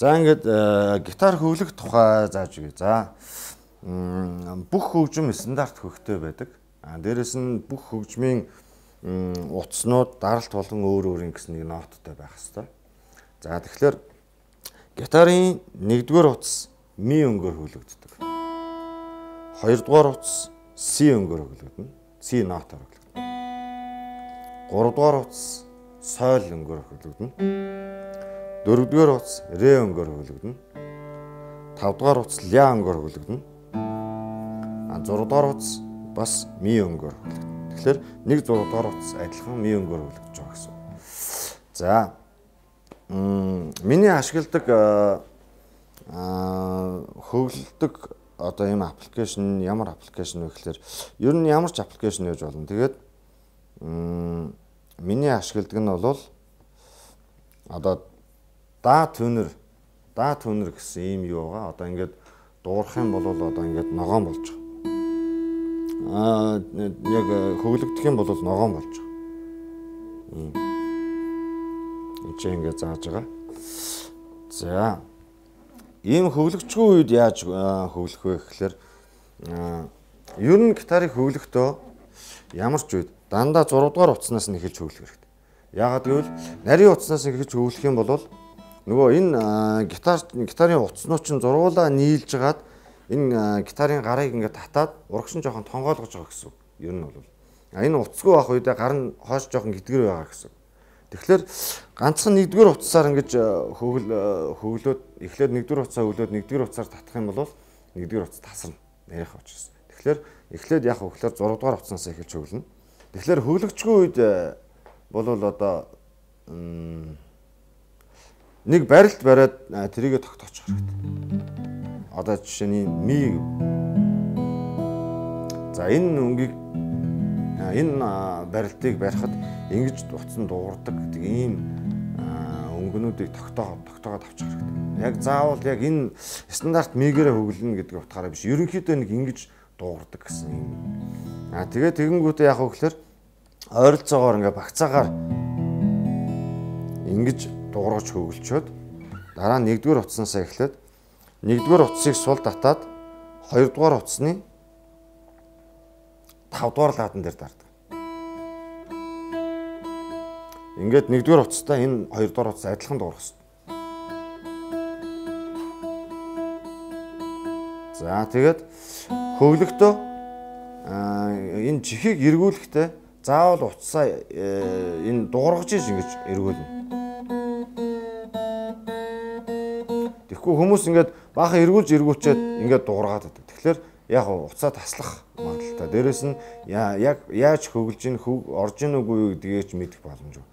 За ингээд гитар хөвлөх тухай зааж өгье. За бүх хөгжим стандарт хөгтэй байдаг. Дээрэс нь бүх хөгжмийн утаснууд даралт болгон өөр өөр гэсэн нэг ноттой байх хэвээр. За тэгэхээр гитарын 1-р утас ми өнгөөр хөвлөгддөг. 2-р утас си өнгөөр хөвлөгдөнө. Си нотоор хөвлөгдөнө. 3-р утас соль өнгөөр хөвлөгдөнө. 4-р утас ре өнгөөр хөвлөгдөнө. 5-р утас ля өнгөөр хөвлөгдөнө. 6-р утас бас ми өнгөөр хөвлөгдөнө. Тэгэхээр 1/6-р утас адилхан ми өнгөөр хөвлөгдөж байгаа гэсэн. За миний ашигладаг хөвлөлдөг одоо ийм аппликейшн ямар аппликейшн вэ гэхээр ер нь ямар ч аппликейшн байж болно. Тэгээд миний ашигладаг нь бол одоо да тунер гэсэн ийм юу байгаа. Одоо ингээд дуурах юм бол одоо ингээд ногоон болж байгаа. Яг хөвлөгдөх юм бол ногоон болж байгаа. Энд ингээд зааж байгаа. За ийм хөвлөгчгүй үед яаж хөвлөх вэ гэхээр ер нь гитарыг хөвлөхдөө ямар ч үед дандаа 6-р утаснаас нь эхэлж хөвлөх хэрэгтэй. Яагаад гэвэл нарийн утаснаас эхэлж хөвлөх юм бол нөгөө энэ гитарын утаснууд чинь зургуулаа нийлж гаад энэ гитарын гарыг ингээд татаад урагш нь жоохон тонгоолгож байгаа гэсэн үг. Ер нь бол энэ утасгүй байх үедээ гар нь хойш жоохон гидгэр байгаа гэсэн. Тэгэхээр ганцхан 1-р утасаар ингэж хөвлөөд эхлээд 1-р утасаа хөвлөөд 1-р утасаар татах юм бол 1-р утас тасарна нарийнх учраас. Тэгэхээр эхлээд яг хөвлөөр 6-р утаснаас эхэлж хөвлөнө. Тэгэхээр хөвлөгчгүй үед бол одоо нэг барилт бариад тэрийгэ тогтоочих хэрэгтэй. Одоо жишээний ми. За энэ өнгийг энэ барилтыг барихад ингэж утсан дуурдаг гэдэг ийм өнгөнүүдийг тогтоогоод авчих хэрэгтэй. Яг заавал яг энэ стандарт мигээрээ хөвлөнө гэдэг утгаараа биш. Ерөнхийдөө нэг ингэж дуурдаг гэсэн юм. Тэгээд тэгэнгүүтээ яг хөглөр ойролцоогоор ингээ багцаагаар ингэж дуургаж хөвлөчөөд дараа нь 1-р утаснаас эхлээд 1-р утсыг сул татаад 2-р утасны 5-р лаадан дээр дардаг. Ингээд 1-р утастай энэ 2-р утас адилхан дуурах хэрэгтэй. За тэгээд хөвлөхдөө энэ чихийг эргүүлэхдээ заавал утсаа энэ дуургаж иж ингэж эргүүлнэ. Тэгэхгүй хүмүүс ингээд баахан эргүүлчихэд ингээд дуургаад байдаг. Тэгэхээр яг уцаа таслах магадaltaй. Дээрээс нь яг яаж хөвлөж ийн орж ийн үгүй юу гэдгийг ч мэдэх боломжгүй.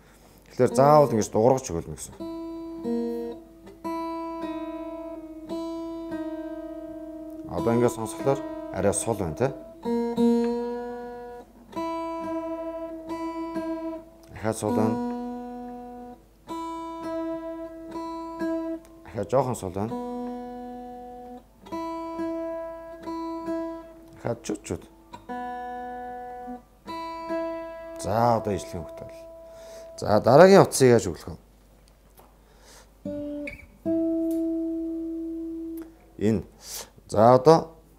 Тэгэхээр заавал ингэж дуургаж хөвлөнө гэсэн. Одоо ингээд сонсохлоор арай сул байна те. Ахаа сул байна. Ахаа жоохон сул байна. Ахаа чуть. За одоо ижлэхэн хөгтөл. За дараагийн утсыг яаж өглөх вэ? Энэ. За одоо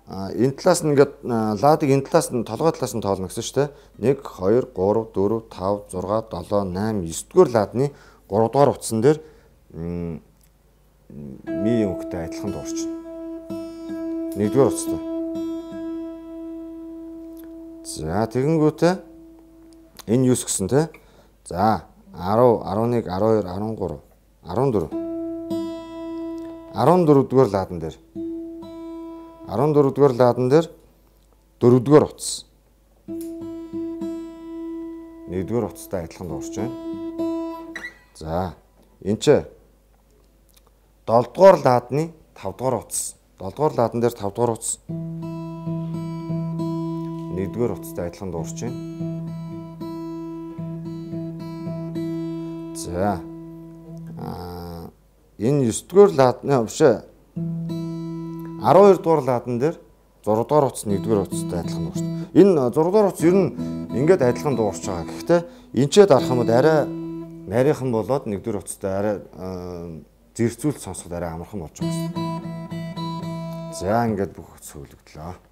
энэ талаас нь ингээд ладыг энэ талаас нь толгой талаас нь тоолно гэсэн шүү дээ. 1 2 3 4 5 6 7 8 9-р ладны 3-р утсан дээр ми өнгөтэй адилхан дуурчна. 1-р утастай. За тэгэнгүүтээ энэ юус гэсэн те. За 10 11 12 13 14 14-р ладан дээр 14-р ладан дээр 4-р утас. 1-р утастай адилхан дуурч байна. За энэ ч 7-р ладны 5-р утас. 7-р ладан дээр 5-р утас. 1-р утастай адилхан дуурч байна. За энэ 9-р ладны биш 12-р ладан дээр 6-р утас 1-р утастай адилхан дуурч. Энэ 6-р утас ер нь ингээд адилхан дуурч байгаа. Гэхдээ энэчээ дарах юм бол арай нарийнхан болоод 1-р утастай арай зэрцүүлж сонсоход арай амархан болж байгаа юм. За ингээд бүх зөвлөгдлөө.